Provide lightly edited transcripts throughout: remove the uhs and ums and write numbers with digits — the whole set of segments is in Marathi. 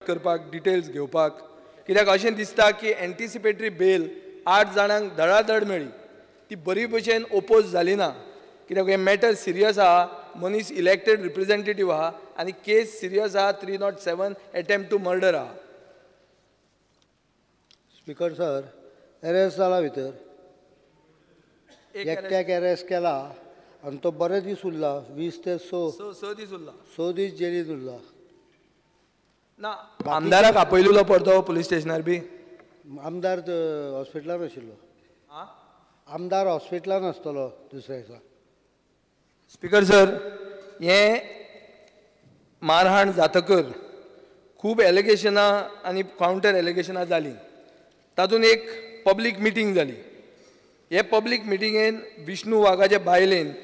करपाक डिटेल्स घेवपाक कित्याक अशें दिसता की एंटिसिपेटरी बेल 8 जाणांक धडाधड मेळ्ळी ती बरी भशेन ओपोज जाली ना कित्याक हे मॅटर सिरियस आहा मनीस इलेक्टेड रिप्रेझेंटेटीव आहा आनी केस सिरियस आहा 307 अटेम्प्ट टू मर्डर आहा. स्पीकर सर, अरेस्ट जाला भितर एकट्याक अरेस्ट केला आनी तो बरे दीस उरला 20 ते 6 दीस उरला 6 दीस जेलीत उरला. ना आमदाराक आपयलेलो पडतो पुलीस स्टेशनार बी आमदार हॉस्पिटलान आशिल्लो. आमदार हॉस्पिटलान आसतलो दुसऱ्या दिसा. स्पीकर सर, हे मारहाण जातकर खूब एलिगेशनां आनी कावंटर एलिगेशनां जालीं. तातूंत एक पब्लीक मिटींग जाली. हे पब्लीक मिटिंगेन विष्णू वाघाचे बायलेन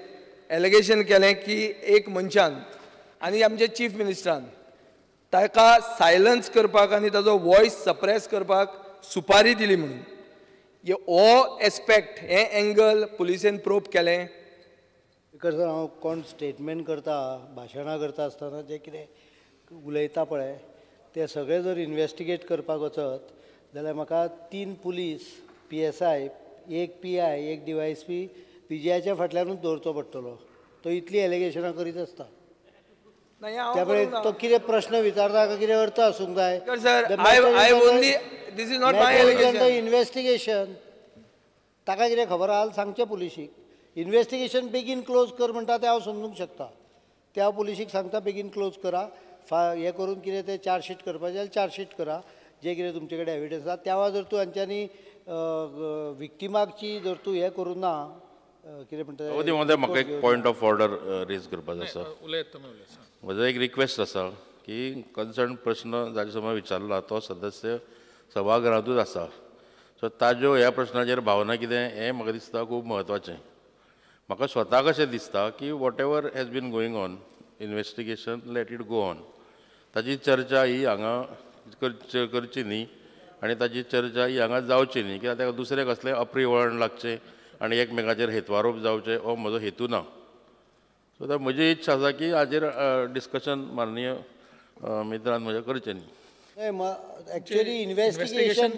एलिगेशन केलें की एक मनशान आनी आमचे चीफ मिनिस्टरान ताका सायलन्स करपाक आनी ताजो वॉयस सप्रेस करपाक सुपारी दिली म्हणून. हो एस्पेक्ट हे एंगल पुलिसेन प्रोब केलें. स्पीकर सर, हांव कोण स्टेटमेंट करता भाशणां करता आसतना जे कितें उलयता पळय ते सगळे जर इन्वेस्टिगेट करपाक वचत जाल्यार म्हाका 3 पुलीस PSI, 1 PI, 1 DYSP PGIच्या फाटल्यानूच दवरचो पडटलो. तो इतली एलिगेशनां करीत आसता. त्या वेळेक तो कितें प्रश्न विचारता काय कितें अर्थ आसूंक जाय. इन्वेस्टिगेशन ताका कितें खबर आहा सांगचें पुलिशीक. इन्वेस्टिगेशन बेगीन क्लोज कर म्हणटा तें हांव समजूंक शकता. ते हांव पुलिशीक सांगता बेगीन क्लोज करा. हे करून कितें तें चार्जशीट करपाचें जाल्यार चार्जशीट करा. जे कितें तुमचे कडेन एविडन्स आसा तेव्हा जर तूं हांच्यांनी विक्टिमाची जर तूं हें करूं ना कितें म्हणटा म्हाका एक पॉयंट ऑफ ऑर्डर रेज करपाचो आसा. म्हजो एक रिक्वेस्ट आसा की कन्सर्न प्रश्न जाचे समोर विचारला तो सदस्य सभागृहांतूच आसा. सो ताज्यो ह्या प्रश्नाचेर भावना कितें हें म्हाका दिसता खूब म्हत्वाचें. म्हाका स्वताक अशें दिसता की whatever has been going on investigation let it go on. ताजी चर्चा ही हांगा करची न्ही आनी ताजी चर्चा ही हांगा जावची न्ही कित्याक ताका दुसरें कसलें अप्रिय वळण लागचें आनी एकमेकाचेर हेतवारोप जावचे हो म्हजो हेतू ना. सो म्हजी इच्छा आसा की हाजेर डिस्कशन माननीय मित्रान म्हजे करचें न्ही. Actually investigation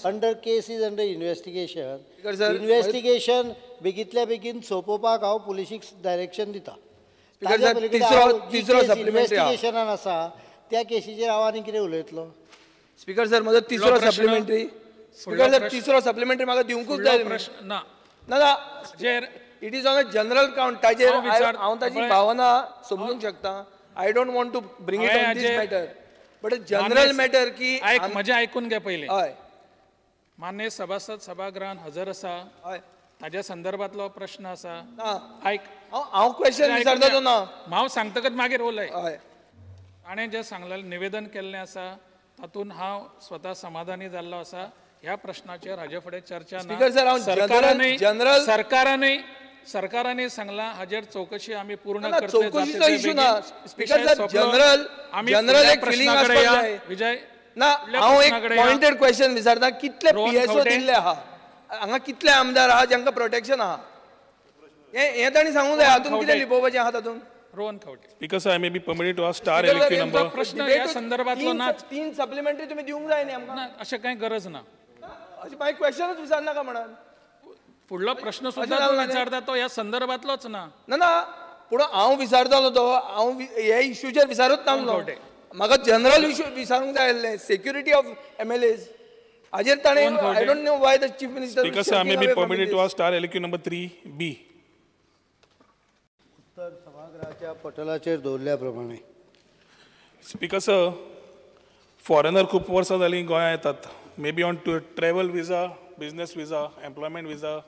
under case is under investigation. Investigation बेगींतल्या बेगीन सोंपोवपाक हांव पुलिशीक डायरेक्शन दिता. इन्वेस्टिगेशनान आसा त्या केसीचेर हांव आनी कितें उलयतलो. स्पीकर सर, म्हजो तिसरो सप्लिमेंटरी. स्पीकर सर, तिसरो सप्लिमेंटरी म्हाका दिवंकूच जाय. ना ना, it is on a general count. ताजेर हांव ताजी भावना समजूंक शकता. I don't want to bring it on this matter but general matter की म्हजें आयकून घे पयलीं. हय, मान्य सभासद सभागृहान हजर आसा. हय, ताज्या संदर्भातलो प्रश्न आसा. आयक, हांव क्वेश्चन विचारता ना. हांव सांगतकच मागीर उलय. हय, ताणें जें सांगलेलें निवेदन केल्लें आसा तातूंत हांव स्वता समाधानी जाल्लो आसा. ह्या प्रश्नाचेर हाजे फुडें चर्चा ना. स्पीकर सर, हांव सरकारानय सांगलां हाजेर चौकशी आमी पूर्ण चौकशीचो इशू ना. स्पीकर सर, जनरल एक फिलिंग आसपाक जाय. विजय ना, हांव एक पॉइंटेड क्वेश्चन विचारता. कितले PSO दिल्ले आहा हांगा, कितले आमदार आहा जांकां प्रोटेक्शन आहा हे तांणी सांगूंक जाय. हातूंत कितें लिपोवपाचें आहा तातूंत. Rohan Khaunte. Because I may be permitted to ask star LQ number. प्रश्न ह्या संदर्भातलो ना. 3 सप्लिमेंटरी तुम्ही दिवंक जाय न्ही आमकां. अशें कांय गरज ना. अशें मागीर क्वेश्चनूच विचारनाका म्हणून. फुडलो प्रश्न सुद्दां तूं विचारता तो ह्या संदर्भातलोच ना. ना, पूण हांव विचारतालो तो हांव हे इश्यूचेर विचारूच नासलो. म्हाका जनरल इश्यू विचारूंक जाय आसलें. सेक्युरिटी ऑफ MLAs हाजेर ताणें I don't know why the chief minister. Because I may be permitted to ask star LQ number 3B. उत्तर सभागृहाच्या पटलाचेर दवरल्या प्रमाणे. स्पीकर सर, फॉरेनर खूब वर्सां जालीं गोंया येतात. May be on travel visa, business visa, employment visa,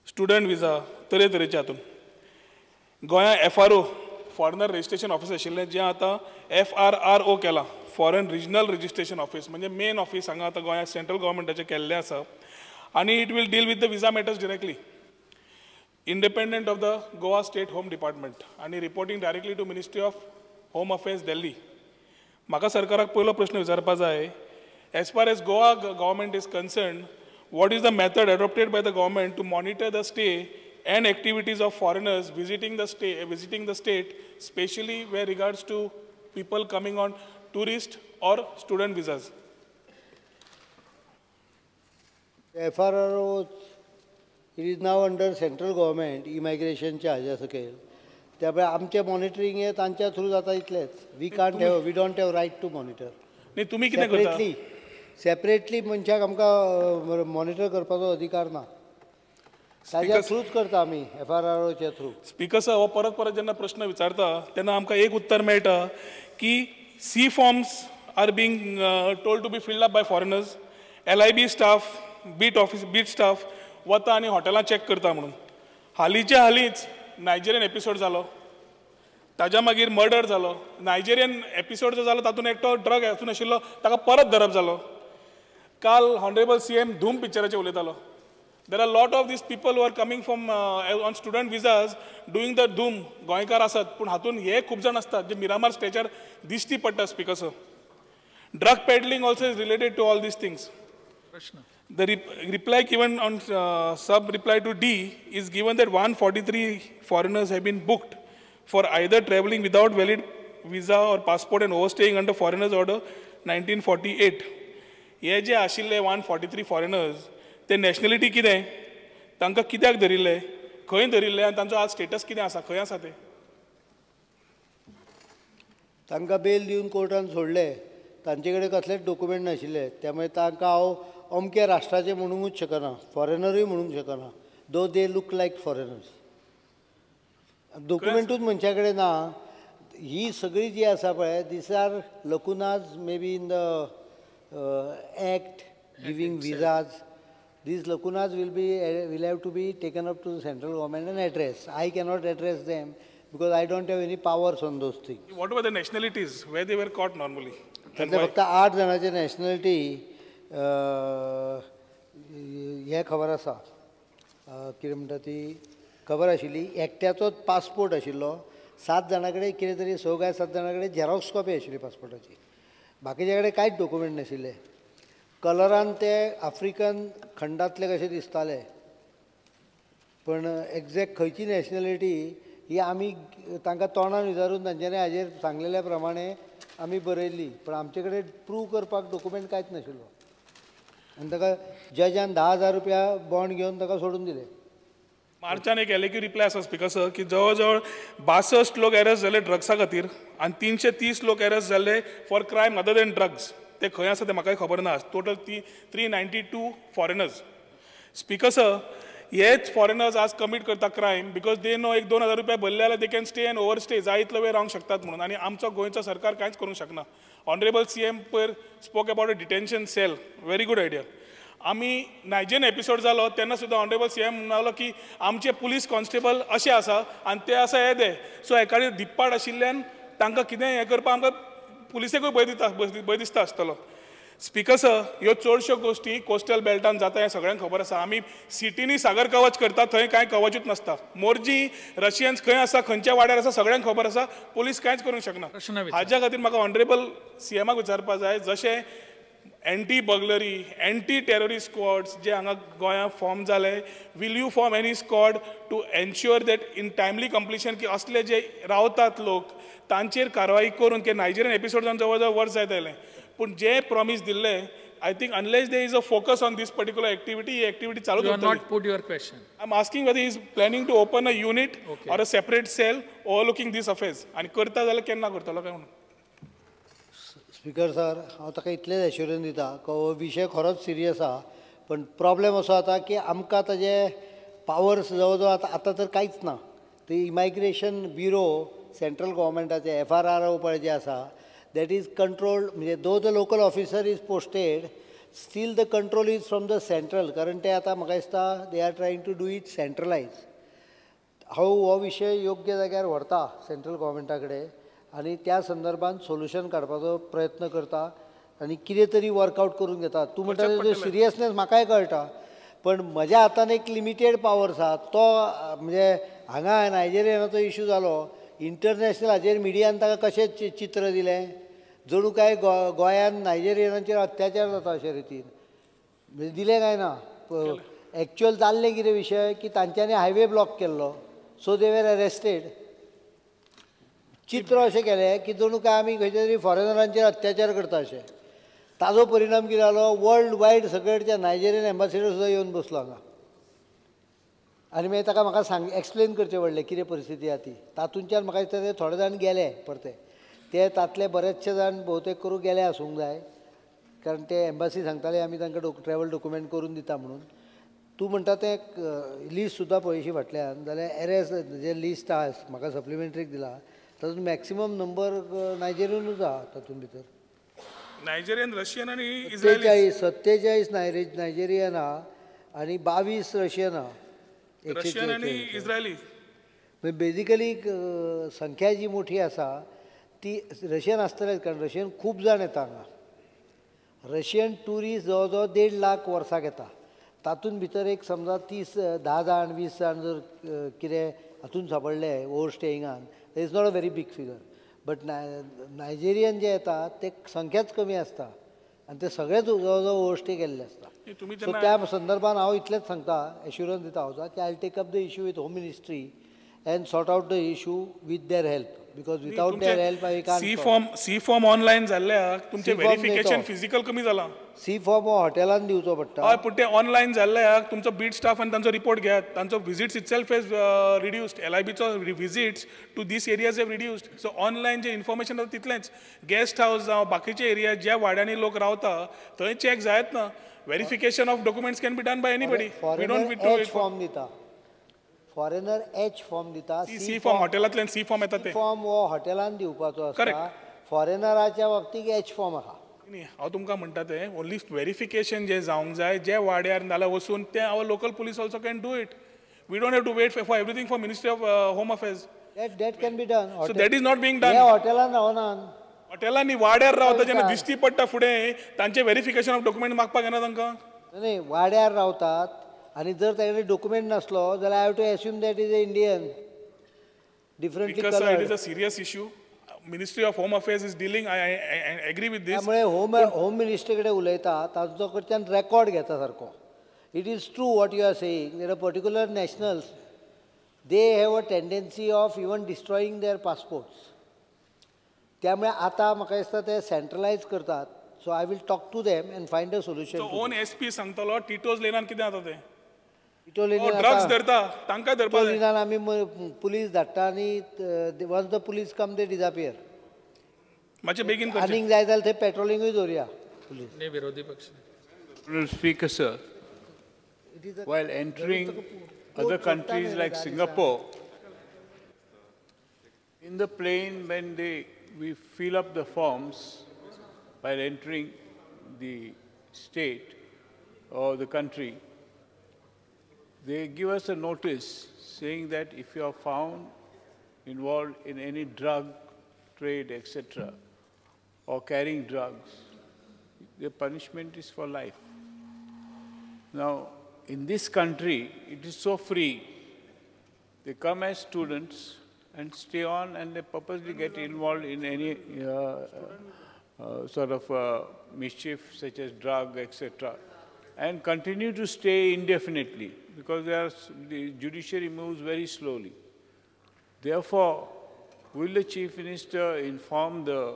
student visa, तरेतरेचे हातून. गोंया FRO फॉरेनर रजिस्ट्रेशन ऑफिस आशिल्लें जें आतां FRRO केलां. फॉरेन रिजनल रजिस्ट्रेशन ऑफिस म्हणजे मेन ऑफिस हांगा आतां गोंया सेंट्रल गव्हर्मेंटाचें केल्लें आसा. आनी it will deal with the visa matters directly independent of the Goa State Home Department and reporting directly to Ministry of Home Affairs, Delhi. म्हाका सरकाराक पयलो प्रश्न विचारपा जाय. As far as Goa government is concerned, what is the method adopted by the government to monitor the stay and activities of foreigners visiting the state, especially where regards to people coming on tourist or student visas? FRRO, it is now under central government, immigrationच्या हाज्या सकयल. त्यामुळे आमचे मॉनिटरिंग हे तांच्या थ्रू जाता इतलेच. We don't have right to monitor. नाही तुम्ही कितें करता? सेपरेटली मनशाक आमकां मॉनिटर करपाचो अधिकार ना. ताज्या थ्रूच करता आमी FRROच्या थ्रू. स्पीकर साहेब, हो परत परत जेन्ना प्रश्न विचारता तेन्ना आमकां एक उत्तर मेळटा की C forms are being told to be filled up by foreigners. LIB staff, beat staff वता आनी हॉटेलां चॅक करता म्हणून. हालींच्या हालींच नायजेरियन एपिसोड जालो, ताज्या मागीर मर्डर जालो. नायजेरियन एपिसोड जो जालो तातूंत एकटो ड्रग हातून आशिल्लो ताका परत धरप जालो. काल हॉनरेबल CM धूम पिक्चराचेर उलयतालो. There are a lot of these people who are coming from on student visas doing the Doom. गोंयकार आसात पूण हातून हे खूब जाण आसतात जे मिरामार स्टेचार दिश्टी पडटा. Speaker sir, drug peddling also is related to all these things. The reply given on sub-reply to D is given that 143 foreigners have been booked for either travelling without valid visa or passport and overstaying under Foreigners Order 1948. हे जे आशिल्ले 143 foreigners, ते नॅशनॅलिटी कितें, तांकां कित्याक धरिल्ले, खंय धरिल्ले आनी तांचो आज स्टेटस कितें आसा, खंय आसा ते? तांकां बेल दिवन कोर्टान सोडले. तांचे कडेन कसलेच डॉक्युमेंट नाशिल्ले. त्यामुळे तांकां हांव अमके राष्ट्राचे म्हणूंकूच शकना, फॉरेनरूय म्हणूंक शकना. दो दे लूक लायक फॉरेनर्स. डॉक्युमेंटूच मनशा कडेन ना. ही सगळी जी आसा पळय, these are lacunas may be in the act giving visas. These lacunas will have to be taken up to the central government and addressed. I cannot address them because I don't have any powers on those things. What were the nationalities where they were caught normally? सध्या फक्त 8 जाणांची नॅशनॅलिटी हे खबर आसा. कितें म्हणटा ती खबर आशिल्ली. एकट्याचोच पासपोर्ट आशिल्लो. 7 जाणां कडेन कितें तरी 6 काय 7 जाणां कडेन झेरॉक्स कॉपी आशिल्ली पासपोर्टाची. बाकीच्या कडेन कांयच डॉक्युमेंट नाशिल्ले. कलरान ते आफ्रिकन खंडांतले कशे दिसताले, पण एक्झॅक्ट खंयची नॅशनॅलिटी ही आमी तांकां तोंडान विचारून तांच्यांनी हाजेर सांगलेल्या प्रमाणे आमी बरयल्ली. पण आमचे कडेन प्रूव करपाक डॉक्युमेंट कांयच नाशिल्लो. आनी ताका जजान 10,000 रुपया बॉन्ड घेवन ताका सोडून दिले. मार्चान एक LAQ रिप्लाय आसा स्पीकर सर की जवळ जवळ 62 लोक अरेस्ट जाले ड्रग्सा खातीर आनी 330 लोक अरेस्ट जाले for crime other than drugs. ते खंय आसा ते म्हाकाय खबर ना. Total 392 foreigners. स्पीकर सर, हेच फॉरेनर्स आज कमीट करता क्रायम बिकॉज दे नो एक 2,000 रुपया भरले जाल्यार they can stay and overstay, जाय इतलो वेळ रावंक शकतात म्हणून. आनी आमचो गोंयचो सरकार कांयच करूंक शकना. ऑनरेबल CM पयर spoke about a detention cell, very good idea. आमी नायजेरियन एपिसोड जालो तेन्ना सुद्दां ऑनरेबल CM म्हणलो की आमचे पुलीस कॉन्स्टेबल अशे आसा आनी ते आसा हे दे. सो एकाडे दिप्पाड आशिल्ल्यान तांकां कितें हें करपाक आमकां पुलिसेकूय भंय दिसता आसतलो. स्पीकर सर, ह्यो चडश्यो गोश्टी कोस्टल बेल्टान जाता हें सगळ्यांक खबर आसा. आमी सिटीनी सागर कवच करता, थंय कांय कवचूच नासता. मोर्जी रशियन्स खंय आसा, खंयच्या वाड्यार आसा सगळ्यांक खबर आसा. पुलीस कांयच करूंक शकना. हाज्या खातीर म्हाका ऑनरेबल CMाक विचारपाक जाय, जशें anti burglary, anti terrorist squads जे हांगा गोंयांत फॉर्म जाले, will you form any squad to ensure that in timely completion की असले जे रावतात लोक तांचेर कारवाई करून की नायजेरियन एपिसोड जावन जवळ जवळ वर्स जायत आयलें. पूण जे प्रॉमीस दिल्ले, I think unless there is a focus on this particular activity, ही एक्टिविटी चालू You have not put your question. I am asking whether is planning to open a unit or a separate cell overlooking this affairs. आनी करता जाल्यार केन्ना करतलो काय म्हणून? स्पीकर सर, हांव ताका इतलेंच एश्युरन्स दिता की हो विशय खरोच सिरियस आहा. पण प्रॉब्लेम असो जाता की आमकां ताजे पावर्स जवळ जवळ आतां तर कांयच ना. ते इमायग्रेशन ब्युरो सेंट्रल गव्हर्मेंटाचे FRRO पळय जे आसा, that is controlled, म्हणजे though the local officer is posted, still the control is from the central. कारण ते आता म्हाका दिसता they are trying to do it centralized. हांव हो विशय योग्य जाग्यार व्हरता सेंट्रल गव्हर्मेंटा कडेन आनी त्या संदर्भात सोल्युशन काडपाचो प्रयत्न करता आनी कितें तरी वर्कआउट करून घेता. तूं म्हणटा तेजो सिरियसनेस म्हाकाय कळटा, पण म्हज्या हातान एक लिमिटेड पावर्स आहा. तो म्हणजे हांगा नायजेरियनाचो इश्यू जालो, इंटरनॅशनल हाजेर मिडियान ताका कशें चित्र दिलें, जणू काय गोंयांत नायजेरियनाचेर अत्याचार जाता अशे रितीन म्हणजे दिलें काय ना. एक्चुअल जाल्लें कितें विशय की तांच्यांनी हायवे ब्लॉक केल्लो, सो दे वर अरेस्टेड. चित्र अशें केलें की जणू काय आमी खंयच्या तरी फॉरेनरांचेर अत्याचार करता अशें. ताजो परिणाम कितें जालो, वर्ल्ड वायड सगळ्याच्या नायजेरियन एम्बेसेडर सुद्दां येवन बसलो हांगा. आनी मागीर ताका म्हाका एक्सप्लेन करचें पडलें कितें परिस्थिती आहा ती. तातूंतल्यान म्हाका दिसता ते थोडे जाण गेले परते. ते तातले बरेचशे जाण भोवतेक करून गेले आसूंक जाय, कारण ते एम्बसी सांगताले आमी तांकां ट्रॅव्हल डॉक्युमेंट करून दिता म्हणून. तूं म्हणटा तें लिस्ट सुद्दां पळयशी फाटल्यान, जाल्यार एरेस्ट जे लिस्ट आहा म्हाका सप्लिमेंटरीक दिला तातूंत मॅक्सिमम नंबर नायजेरियनूच आहा तातूंत भितर. नायजेरियन, रशियन आणि इस्रायली. 47 नायजेरियन आहा आनी 22 रशियन आहा. रशियन आणि इस्रायली. बेजिकली संख्या जी मोठी आसा ती रशियन आसतलेच, कारण रशियन खूब जाण येता हांगा. रशियन ट्युरिस्ट जवळ जवळ 1.5 लाख वर्साक येता. तातूंत भितर एक समजा 10 जाण 20 जाण जर कितें हातून सापडले ओवर स्टेइंगान, it is not a very big figure. But Nigerian जे येतात ते संख्याच कमी आसता आनी ते सगळेच जवळ जवळ ओवर स्टे केल्ले आसता. सो त्या संदर्भात हांव इतलेंच सांगता, एश्युरन्स दिता हांव की I will take up the issue with home ministry and sort out the issue with their help, because without their help I can't. C form online जाल्ल्याक तुमचे व्हेरिफिकेशन फिजिकल कमी जाला. सी फॉर्म हॉटेलान दिवचो पडटा. हय, पूण ते ऑनलायन जाल्ल्याक तुमचो बीट स्टाफ आनी तांचो रिपोर्ट घेयात. तांचो विजिट्स इटसेल्फ इज रिड्यूस्ड. LIBचो visits to these areas have reduced. So online जे इन्फॉर्मेशन आसा तितलेंच. गेस्ट हाऊस जावं बाकीचे एरिया ज्या वाड्यांनी लोक रावता थंय चॅक जायत ना. Verification of documents can be done by anybody. We don't need to wait form दिता. फॉरेनर एच फॉर्म दिता. सी फॉर्म हॉटेलांतल्यान सी फॉर्म येता ते. फॉर्म हो हॉटेलान दिवपाचो आसता. फॉरेनराच्या बाबतीत एच फॉर्म आहा. न्ही, हांव तुमकां म्हणटा तें ओन्ली व्हेरिफिकेशन जे जावंक जाय जे वाड्यार नाल्यार वचून ते our local police also can do it. We don't have to wait for everything for ministry of home affairs. That can be done. So that is not being done. हे हॉटेलान रावनात. हॉटेलांनी वाड्यार रावता जेन्ना दिश्टी पडटा फुडें तांचे व्हेरिफिकेशन ऑफ डॉक्युमेंट मागपाक येना तांकां. नाही, वाड्यार रावतात आनी जर ताणें डॉक्युमेंट नासलो जाल्यार I have to assume that is a Indian differently Because coloured. it is a serious issue. Ministry of Home Affairs is dealing. I agree with this. त्यामुळे होम मिनिस्टर कडेन उलयता ताजो कडच्यान रेकॉर्ड घेता सारको. It is true what you are saying. There are particular nationals they have a tendency of even destroying their passports. त्यामुळे आता म्हाका दिसता ते सेंट्रलायज करतात. So I will talk to them and find a solution. So own SP सांगतलो टिटोज लेनान कितें जाता तें. इटोलिनान ड्रग्स धरता तांकां धरपा जाय. इटोलिनान आमी पुलीस धाडटा आनी once the police come they disappear. मातशें बेगीन करचें. आनीक जाय जाल्यार थंय पेट्रोलिंगूय दवरया पुलीस. विरोधी पक्ष. Speaker, sir, while entering other countries like Singapore, in the plane when we fill up the forms while entering the state or the country, they give us a notice saying that if you are found involved in any drug trade, etc., or carrying drugs, the punishment is for life. Now, in this country, it is so free. They come as students and stay on, and they purposely get involved in any sort of mischief, such as drug, etc., and continue to stay indefinitely because the judiciary moves very slowly. Therefore, will the Chief Minister inform the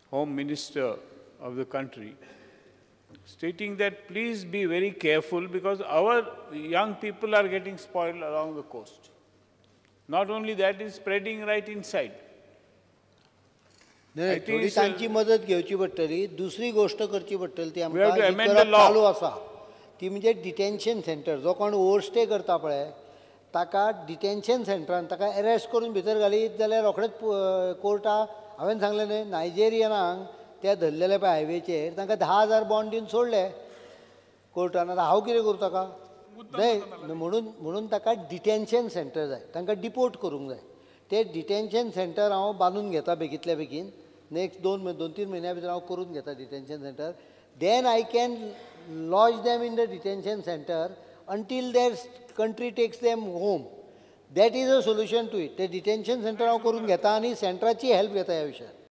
Home Minister of the country, stating that please be very careful because our young people are getting spoiled along the coast. Not only that, it's spreading right inside. नाही, थोडी तांची मदत घेवची पडटली. दुसरी गोष्ट करची पडटली ती We have to आमकां amend करप the law. चालू आसा ती म्हणजे डिटेन्शन सेंटर. जो कोण ओव्हरस्टे करता पळय ताका डिटेन्शन सेंटरान ताका अरेस्ट करून भितर घालीत जाल्यार रोखडेच कोर्टा. हांवें सांगलें न्हय, नायजेरियनांक त्या धरलेले पळय हायवेचेर तांकां 10,000 बॉन्ड दिवन सोडले कोर्टान. आतां हांव कितें करूं ताका. न्हय, म्हणून ताका डिटेन्शन सेंटर जाय. तांकां डिपोर्ट करूंक जाय. ते डिटेन्शन सेंटर हांव बांदून घेता बेगींतल्या बेगीन. नेक्स्ट 2-3 म्हयन्या भितर हांव करून घेता detention centre. Then I can lodge them in the detention centre until their country takes them home. That is a solution to it. ते डिटेन्शन सेंटर हांव करून घेता आनी सेंटराची हेल्प घेता ह्या विशयार.